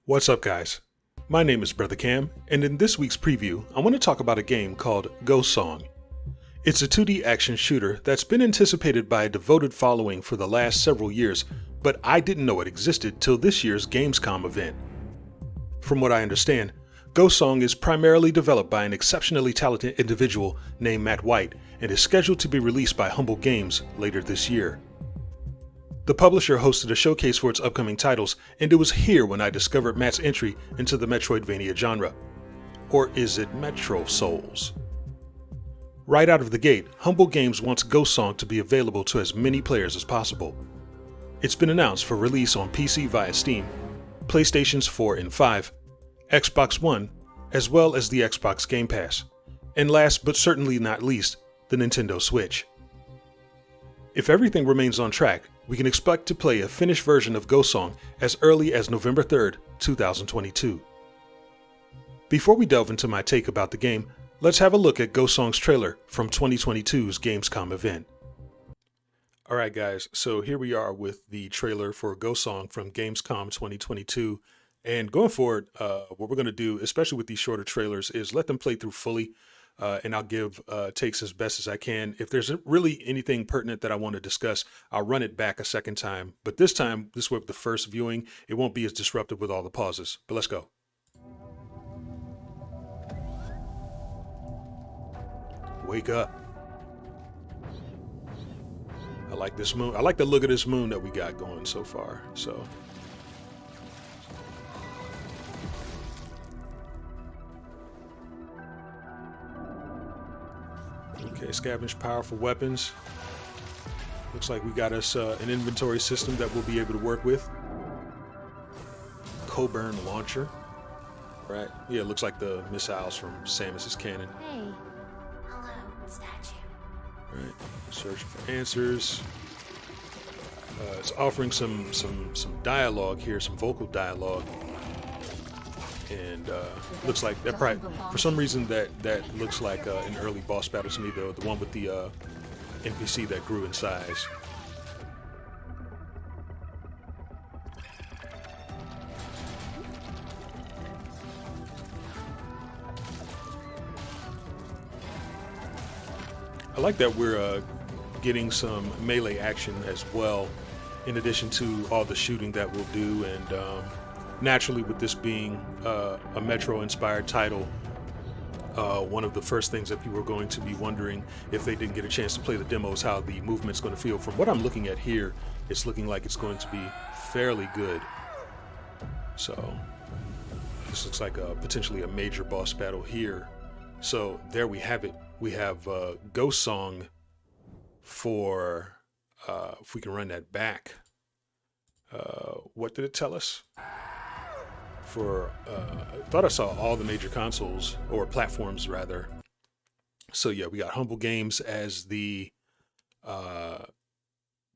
What's up, guys? My name is Brother Cam, and in this week's preview, I want to talk about a game called Ghost Song. It's a 2D action shooter that's been anticipated by a devoted following for the last several years, but I didn't know it existed till this year's Gamescom event. From what I understand, Ghost Song is primarily developed by an exceptionally talented individual named Matt White and is scheduled to be released by Humble Games later this year. The publisher hosted a showcase for its upcoming titles, and it was here when I discovered Matt's entry into the metroidvania genre. Or is it Metro Souls? Right out of the gate, Humble Games wants Ghost Song to be available to as many players as possible. It's been announced for release on PC via Steam, PlayStations 4 and 5, Xbox One, as well as the Xbox Game Pass, and last but certainly not least, the Nintendo Switch. If everything remains on track, we can expect to play a finished version of Ghost Song as early as November 3rd, 2022. Before we delve into my take about the game, let's have a look at Ghost Song's trailer from 2022's Gamescom event. Alright guys, so here we are with the trailer for Ghost Song from Gamescom 2022. And going forward, what we're going to do, especially with these shorter trailers, is let them play through fully. And I'll give takes as best as I can. If there's really anything pertinent that I want to discuss, I'll run it back a second time. But this time, this was the first viewing. It won't be as disruptive with all the pauses. But let's go. Wake up. I like this moon. I like the look of this moon that we got going so far. So. Okay, scavenge powerful weapons. Looks like we got us an inventory system that we'll be able to work with. Coburn launcher. Right. Yeah, it looks like the missiles from Samus's cannon. Hey. Hello, statue. Right. Search for answers. It's offering some dialogue here, some vocal dialogue. And looks like that probably, for some reason, that looks like an early boss battle to me, though. The one with the NPC that grew in size. I like that we're getting some melee action as well, in addition to all the shooting that we'll do. And naturally, with this being a Metro-inspired title, one of the first things that people are going to be wondering if they didn't get a chance to play the demo is how the movement's going to feel. From what I'm looking at here, it's looking like it's going to be fairly good. So this looks like potentially a major boss battle here. So there we have it. We have Ghost Song for, if we can run that back. What did it tell us? For I thought I saw all the major consoles or platforms rather. So yeah, we got Humble Games as the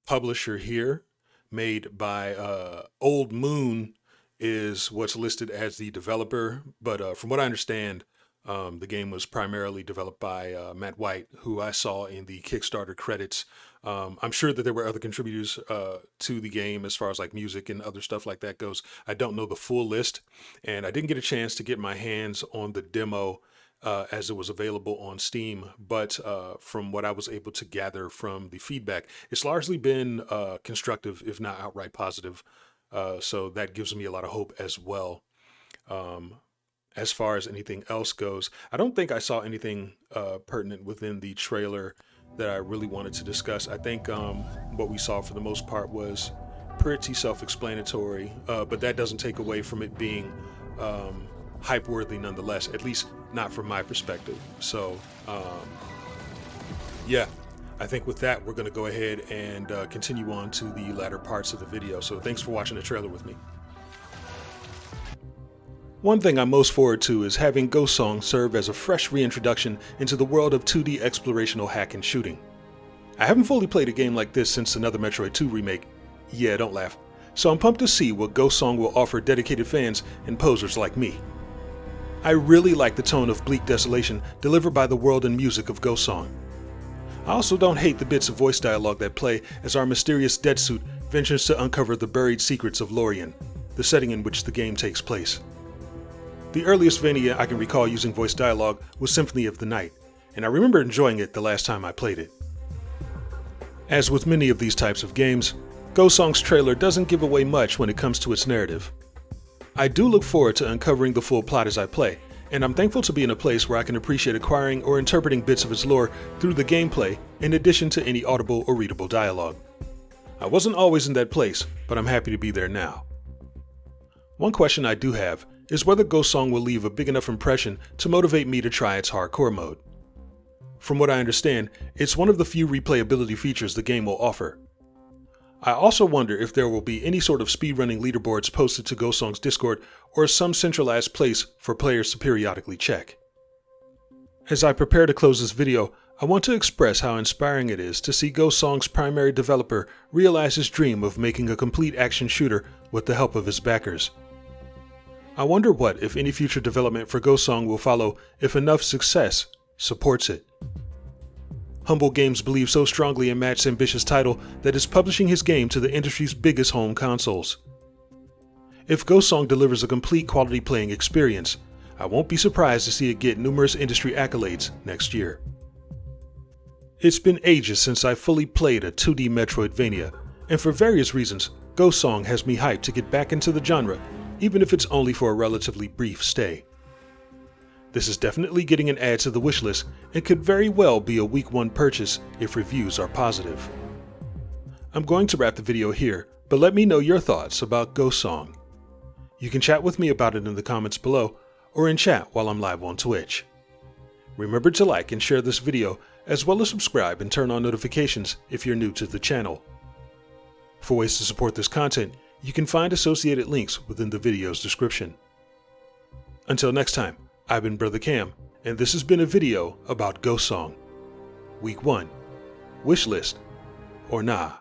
publisher here. Made by Old Moon is what's listed as the developer, but from what I understand, the game was primarily developed by Matt White, who I saw in the Kickstarter credits. I'm sure that there were other contributors to the game as far as like music and other stuff like that goes. I don't know the full list, and I didn't get a chance to get my hands on the demo as it was available on Steam. But from what I was able to gather from the feedback, it's largely been constructive, if not outright positive. So that gives me a lot of hope as well. As far as anything else goes, I don't think I saw anything pertinent within the trailer that I really wanted to discuss. I think what we saw for the most part was pretty self-explanatory, but that doesn't take away from it being hype-worthy nonetheless, at least not from my perspective. So yeah, I think with that, we're going to go ahead and continue on to the latter parts of the video. So thanks for watching the trailer with me. One thing I'm most forward to is having Ghost Song serve as a fresh reintroduction into the world of 2D explorational hack and shooting. I haven't fully played a game like this since another Metroid 2 remake. Yeah, don't laugh. So I'm pumped to see what Ghost Song will offer dedicated fans and posers like me. I really like the tone of bleak desolation delivered by the world and music of Ghost Song. I also don't hate the bits of voice dialogue that play as our mysterious dead suit ventures to uncover the buried secrets of Lorien, the setting in which the game takes place. The earliest Vania I can recall using voice dialogue was Symphony of the Night, and I remember enjoying it the last time I played it. As with many of these types of games, Ghost Song's trailer doesn't give away much when it comes to its narrative. I do look forward to uncovering the full plot as I play, and I'm thankful to be in a place where I can appreciate acquiring or interpreting bits of its lore through the gameplay in addition to any audible or readable dialogue. I wasn't always in that place, but I'm happy to be there now. One question I do have is whether Ghost Song will leave a big enough impression to motivate me to try its hardcore mode. From what I understand, it's one of the few replayability features the game will offer. I also wonder if there will be any sort of speedrunning leaderboards posted to Ghost Song's Discord or some centralized place for players to periodically check. As I prepare to close this video, I want to express how inspiring it is to see Ghost Song's primary developer realize his dream of making a complete action shooter with the help of his backers. I wonder what, if any, future development for Ghost Song will follow if enough success supports it. Humble Games believes so strongly in Matt's ambitious title that it's publishing his game to the industry's biggest home consoles. If Ghost Song delivers a complete quality playing experience, I won't be surprised to see it get numerous industry accolades next year. It's been ages since I fully played a 2D metroidvania, and for various reasons, Ghost Song has me hyped to get back into the genre, even if it's only for a relatively brief stay. This is definitely getting an add to the wishlist and could very well be a week 1 purchase if reviews are positive. I'm going to wrap the video here, but let me know your thoughts about Ghost Song. You can chat with me about it in the comments below or in chat while I'm live on Twitch. Remember to like and share this video, as well as subscribe and turn on notifications if you're new to the channel. For ways to support this content, you can find associated links within the video's description. Until next time, I've been Brother Cam, and this has been a video about Ghost Song. Week 1. Wishlist or nah?